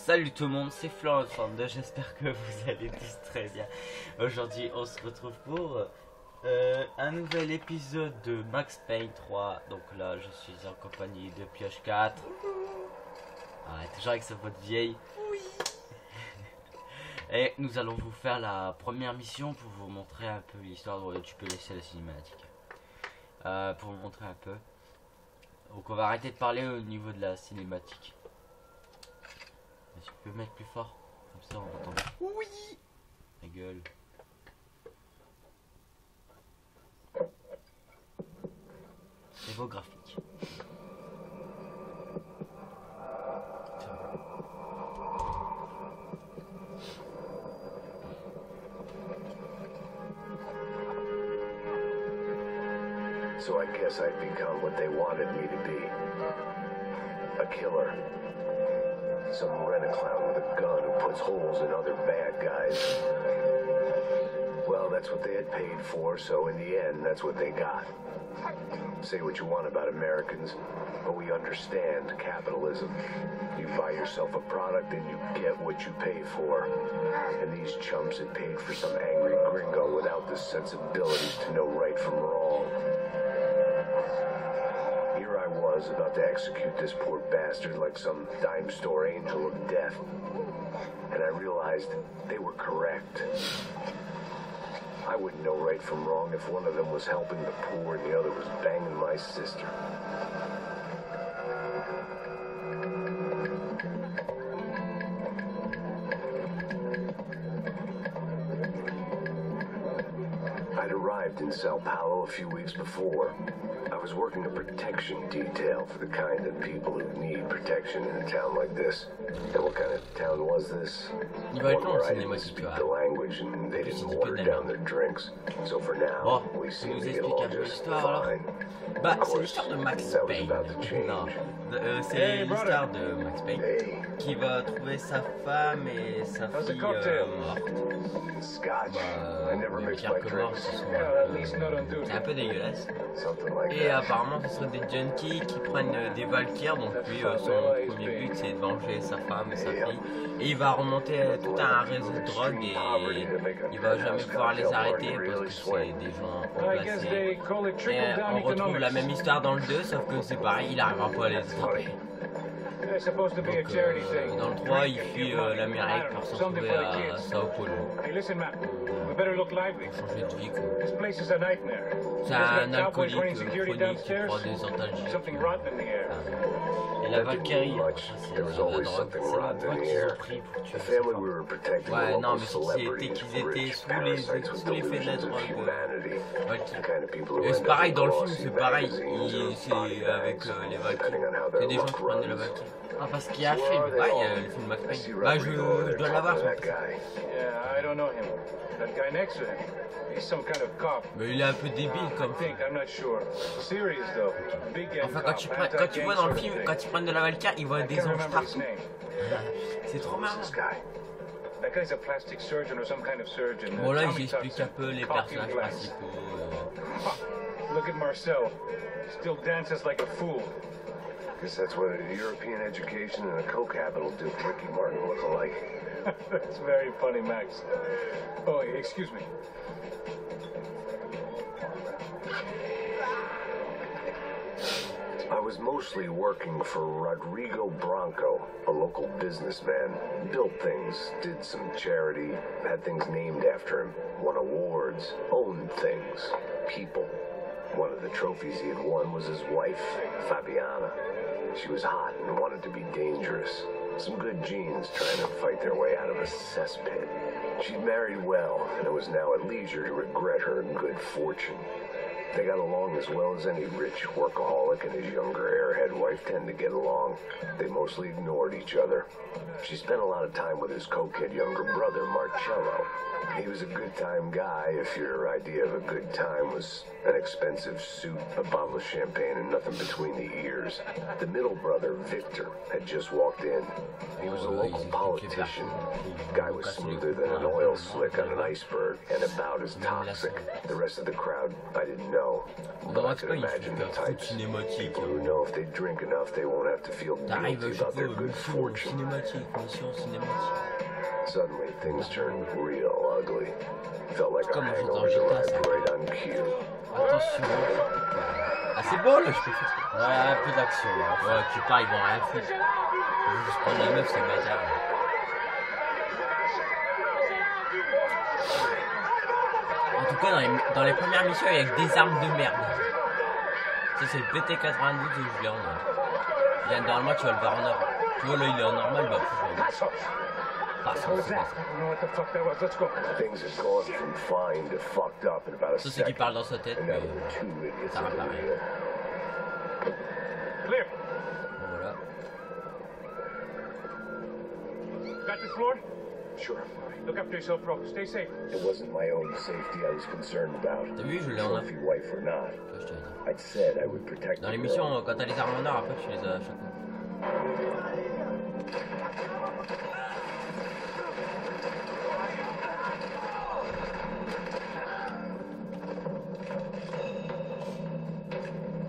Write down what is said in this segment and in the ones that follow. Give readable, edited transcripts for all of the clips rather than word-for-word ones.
Salut tout le monde, c'est Florent32, j'espère que vous allez tous très bien. Aujourd'hui on se retrouve pour un nouvel épisode de Max Payne 3. Donc là je suis en compagnie de Pioche 4. Ah, toujours avec sa voix de vieille. Oui. Et nous allons vous faire la première mission pour vous montrer un peu l'histoire. Tu peux laisser la cinématique. Pour vous montrer un peu. Donc on va arrêter de parler au niveau de la cinématique. Tu peux mettre plus fort, comme ça on entend. Oui. Ta gueule. Niveau graphique. So I guess I'd become what they wanted me to be. A killer. Some rent-a-clown with a gun who puts holes in other bad guys. Well, that's what they had paid for, so in the end, that's what they got. Say what you want about Americans, but we understand capitalism. You buy yourself a product and you get what you pay for. And these chumps had paid for some angry gringo without the sensibilities to know right from wrong. Here I was about to execute this poor bastard like some dime store angel of death. And I realized they were correct. I wouldn't know right from wrong if one of them was helping the poor and the other was banging my sister. I'd arrived in Sao Paulo a few weeks before. I was working a protection detail for the kind of people who need protection in a town like this. And what kind of town was this? One where I didn't speak the language and they didn't water down their drinks. So for now, we seem to get along just fine. Bah, c'est l'histoire de Max Payne. Non, c'est l'histoire de Max Payne qui va trouver sa femme et sa fille morte. Scotch. Bah, I never mix my drinks. C'est un peu dégueulasse. Et apparemment ce serait des junkies qui prennent des Valkyries. Donc lui son premier but c'est de venger sa femme et sa fille. Et il va remonter tout un réseau de drogue et il va jamais pouvoir les arrêter parce que c'est des gens haut placés. Et on retrouve la même histoire dans le 2 sauf que c'est pareil, il arrivera pas à les attraper. Donc, dans le 3, il fuit l'Amérique pour se retrouver à Sao Paulo. Pour changer de vie, quoi. C'est un alcoolique chronique qui prend des antalgiques. Et la Valkyrie, c'est la drogue. C'est la drogue qu'ils ont pris pour tuer ses parents. Ouais, non, mais c'était qu'ils étaient sous l'effet de la drogue. Valkyrie. Et c'est pareil dans le film, c'est pareil. C'est avec les Valkyries. C'est des gens qui prennent de la Valkyrie. Ah, parce qu'il y a un film. Ouais, il y a le film Max Payne. Bah, je dois l'avoir. Mais il est un peu débile comme ça. Enfin, quand tu vois dans le film, quand ils prennent de la Valkyrie, ils voient des anges partout. C'est trop marrant. Bon, là, ils expliquent un peu les personnages principaux. Look at Marcel. Still dances like a fool. Guess that's what a European education and a co-capital do for Ricky Martin look alike. That's very funny, Max. Oh, excuse me. I was mostly working for Rodrigo Branco, a local businessman. Built things, did some charity, had things named after him, won awards, owned things, people. One of the trophies he had won was his wife, Fabiana. She was hot and wanted to be dangerous. Some good genes trying to fight their way out of a cesspit. She'd married well and was now at leisure to regret her good fortune. They got along as well as any rich workaholic and his younger airhead wife tend to get along. They mostly ignored each other. She spent a lot of time with his cokehead younger brother, Marcello. He was a good-time guy if your idea of a good time was an expensive suit, a bottle of champagne, and nothing between the ears. The middle brother, Victor, had just walked in. He was a local politician. Guy was smoother than an oil slick on an iceberg and about as toxic. The rest of the crowd, I didn't know. know. But I c'est can pas une imagine the trop types. cinématique. People who know if they drink enough, they won't have to feel T'arrives guilty à about their chaque good mission fortune. cinématique. Suddenly, things turned real ugly. Felt like our Comme un hangover GTA, arrived ça. right on cue. Attention. Ah c'est beau là, je peux faire ça. Ouais, un peu d'action là. Ouais, tu pars, ils vont rien foutre. Ils vont juste prendre la meuf, c'est bâtard. En tout cas, dans les premières missions, il y a que des armes de merde. Ça, c'est le PT92 où je l'ai en or. Là, normalement, tu vas le voir en or. Tu vois, là, il est en normal, bah, après, passons, c'est pas ça. Things had gone from fine to fucked up in about a Ça, c'est qui second. parle dans sa tête, And mais now there were two idiots ça va in the pareil. wheel. Clear. Bon, voilà. Got this floor? Sure. Look after yourself, bro. Stay safe. It wasn't my own safety I was concerned about. T'as vu, je l'ai en or. Trophy wife or not. Tu vois, je t'avais dit. I'd said I would protect Dans the les girl. missions, quand t'as les armes en or, après, tu les as à chaque fois.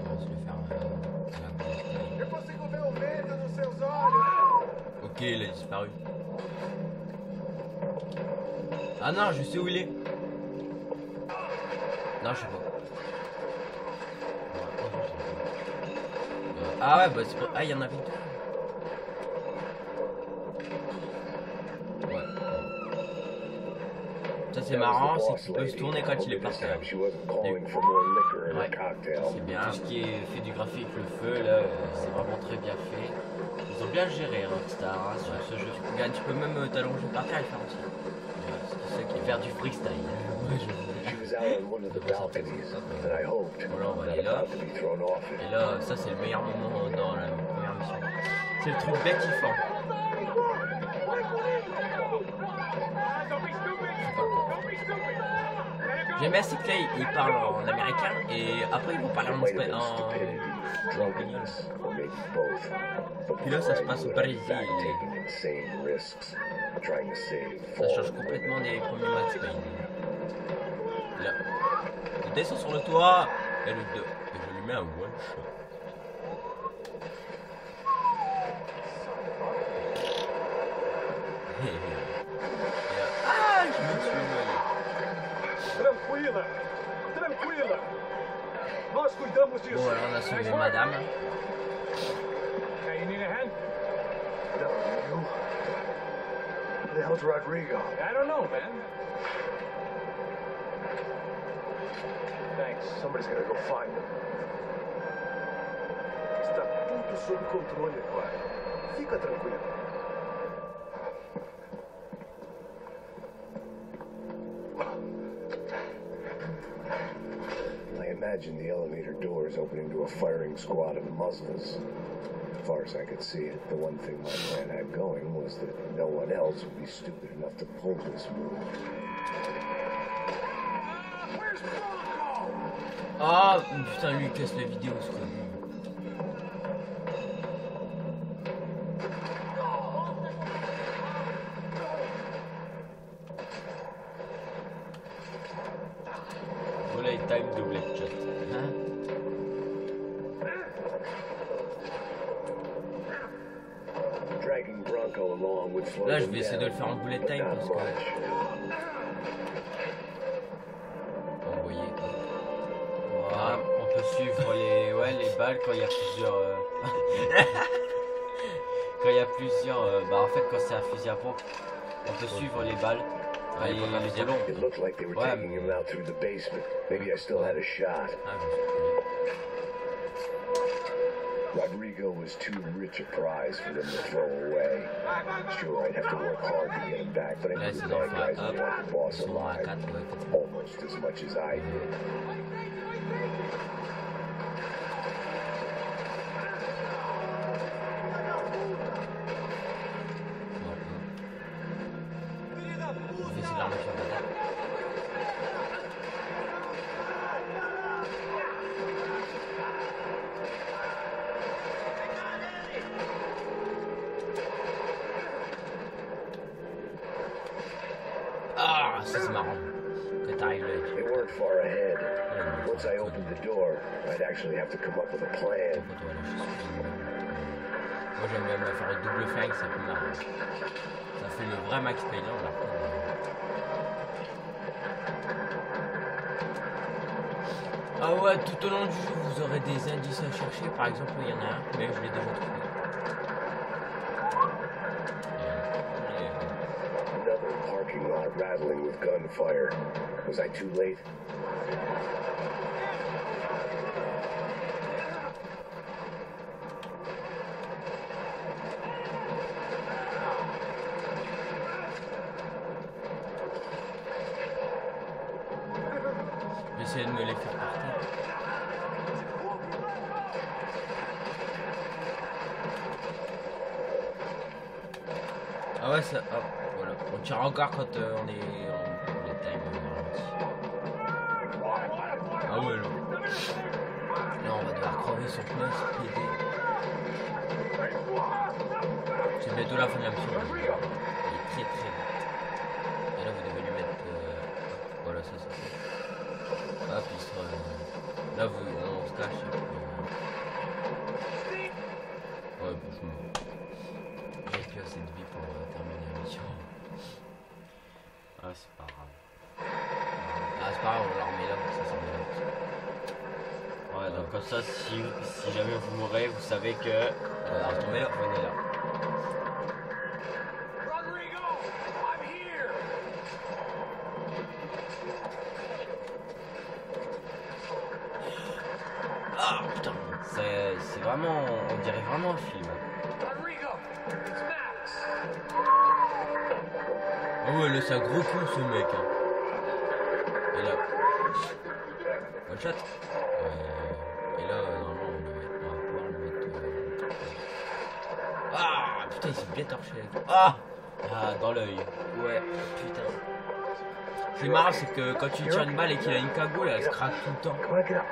On va se le faire à la Ok, il a disparu. Ah non, je sais où il est. Non, je sais pas. Ah ouais, bah c'est pas... Ah, il y en avait deux. Ouais. Ça c'est marrant, c'est qu'il peut se tourner quand il est par terre. She wasn't calling for more liquor in Ouais, her cocktail. c'est bien. Tout ce qui est fait du graphique, le feu, là, c'est vraiment très bien fait. Ils ont bien géré Rockstar hein, sur ce jeu. Regarde, tu peux même t'allonger par terre et faire aussi. C'est ça qui est faire du freestyle. Ouais, She was out on one of the balconies, and I hoped Voilà, on va not aller là. about to be thrown off it. Et là, ça c'est le meilleur moment dans la première mission. C'est le truc bien kiffant. Don't be stupid. Don't be stupid. Let it go. J'aime bien c'est que là, ils parlent en américain et après ils vont parler en Might have been espagnol. stupidity, drunkenness, or maybe both. But Puis là, ça se before I passe au knew it, I was Brésil. back taking insane risks, trying to save Ça change fallen complètement women. des premiers Max Payne. Là. Il descend sur le toit et le 2. Et je lui mets un one shot. Et là, ah, je me suis noyé. Tranquila. Tranquila. Nós cuidamos disso. Bon, alors on a sauvé madame. Okay, you need a hand? No, you? Who the hell's Rodrigo? I don't know, man. Thanks. Somebody's gonna go find him. Está tudo sob controle, Clara. Fica tranquilo. I imagine the elevator doors opening to a firing squad of muzzles. As far as I could see it, the one thing my plan had going was that no one else would be stupid enough to pull this move. Ah, putain, lui il casse la vidéo, ce con. Voilà, il time double headshot. Hein? Dragging Bronco along would slow Là, je them vais essayer de le down, faire en bullet but time not parce que. much. Vous voyez. Ah, on peut suivre les balles quand il y a plusieurs. Quand il y a plusieurs. Bah en fait quand c'est un fusil à pompe, on peut suivre les balles. Ouais, les il faut faire boulons. It looked like they were Ouais. taking him out through the basement. Maybe I still had a shot. Ah, je me suis trompé. Rodrigo was too rich a prize for them to throw away. Sure, I'd have to work hard to get him back, but I Là, knew c'est the dans bad Flat guys would Up. want the boss Ils sont à alive 4, ouais, 4. almost as much as I did. Je vais essayer de la remettre sur la table. Ah, ça c'est marrant. que t'arrives là. They weren't far ahead. Once I opened the door, I'd actually have to come up with a plan. Moi j'aime bien me faire une double flingue, c'est plus marrant. Ça fait le vrai Max Payne là. Ah ouais, tout au long du jeu vous aurez des indices à chercher. Par exemple, il y en a un, mais je l'ai déjà trouvé. Another parking lot rattling with gunfire. Was I too late? J'essaie de me les faire partir. Ah ouais, ça. Hop, voilà. On tire encore quand on est en les time. Ah ouais, là. Là, on va devoir crever sur place, péter. C'est bientôt la fin de la mission. Il est très très vite. Et là, vous devez lui mettre. Voilà, ça. Hop, il sera. Là, on se cache. Ouais, bon, j'ai plus assez de vie pour terminer la mission. Ah, c'est pas grave. Ah, c'est pas grave, on la remet là, ça s'en met là. Ouais, donc comme ça, si jamais vous mourrez, vous savez que On va retomber là. on est là. Rodrigo, I'm here. Ah putain. C'est vraiment, on dirait vraiment un film. Rodrigo, it's Max. Ah ouais, là c'est un gros con ce mec. Hein. Et là. One shot. Et là, normalement, on va pouvoir le mettre. Ah putain, il s'est bien torché là. Ah. Ah, dans l'œil. Ouais, putain. C'est marrant, c'est que quand tu tires une balle et qu'il a une cagoule, elle se craque tout le temps. Come on, get up.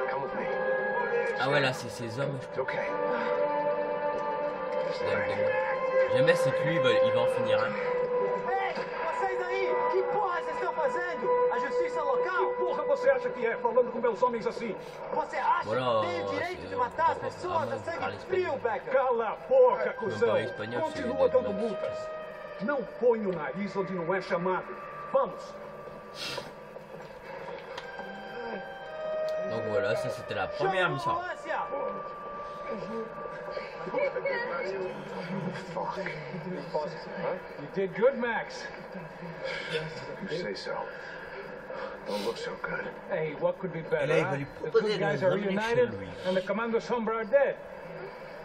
Come with me. Ah ouais, là c'est ces hommes, je It's okay. J'aime bien, c'est que lui, il va en finir un. Ei, vocês aí! Que porra vocês estão fazendo? A justiça local? Porra você acha que é falando com meus homens assim? Você acha Voilà, que tem o direito c'est- de matar as on pessoas? peut É sangue parler frio, espanhol. Becker! Cala a boca, cuzão! Não, espanhol, Continua sim, dando é- multas. Não põe o nariz onde não é chamado. Vamos! Donc voilà, ça c'était la première Chama a mission. ambulância! You did good, Max. You say so. Don't look so good. Hey, what could be better, Et là, il huh? va lui The proposer good guys de are ramener chez reunited lui. and the Commando Sombra are dead.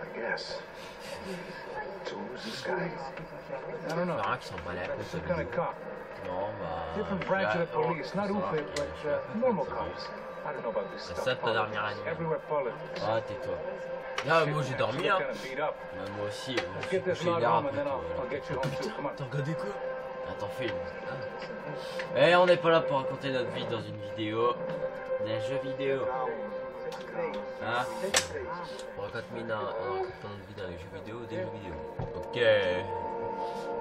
I guess. So who's this guy? I don't know. Faudra qu'il s'en bat la Some coupe. kind of cop. Non, bah. Different branch of the police, not UFIP, but normal cops. I don't know about this C'est stuff. ça ta dernière année. Everywhere politics. Ah, tais-toi. Ah, moi j'ai dormi hein. Kinda beat up. Moi aussi, je me suis Get this couché une log heure home and après then tout, I'll get you home too. Come on. T'as regardé quoi? Attends, film. Eh, on n'est pas là pour raconter notre vie dans une vidéo. D'un jeu vidéo. Hein? On raconte notre vie dans les jeux vidéo, des jeux vidéo. Ok.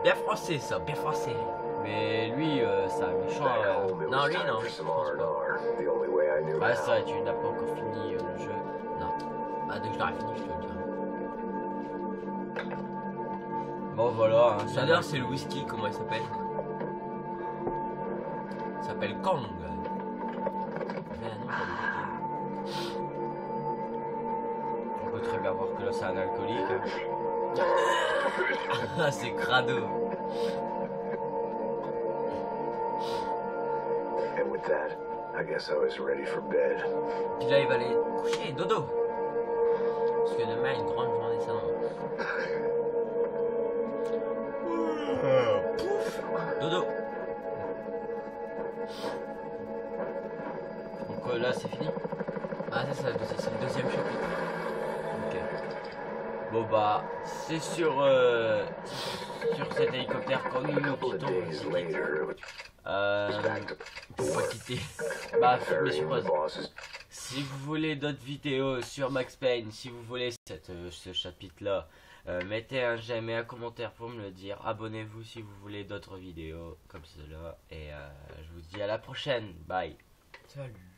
Bien français ça, bien français. Mais lui, c'est un méchant. Back home, it no, was you time know, for some je pense pas. R&R. The only way I knew Ouais, how. ça, tu n'as pas encore fini le jeu. Non. Ah, dès que je l'aurai fini, je te le dirai. Bon, voilà. Hein, ça J'adore, c'est le whisky, comment il s'appelle? Il s'appelle Kong. Mais non, pas le whisky. On peut très bien voir que là, c'est un alcoolique. Hein. Ah, c'est crado. And with that, I guess I was ready for bed. Puis là, il va aller coucher, dodo. Parce que demain, une grande journée s'annonce. Pouf, dodo. Donc là, c'est fini. Ah, ça, c'est le deuxième chapitre. Ok. Bon, bah, c'est sur cet hélicoptère comme A nous couple of quittons. days later, it was back to Faut pas quitter. Bah, mais burying the suppose. bosses. Si vous voulez d'autres vidéos sur Max Payne, si vous voulez ce chapitre-là, Mettez un j'aime et un commentaire pour me le dire. Abonnez-vous si vous voulez d'autres vidéos comme cela. Et je vous dis à la prochaine. Bye. Salut.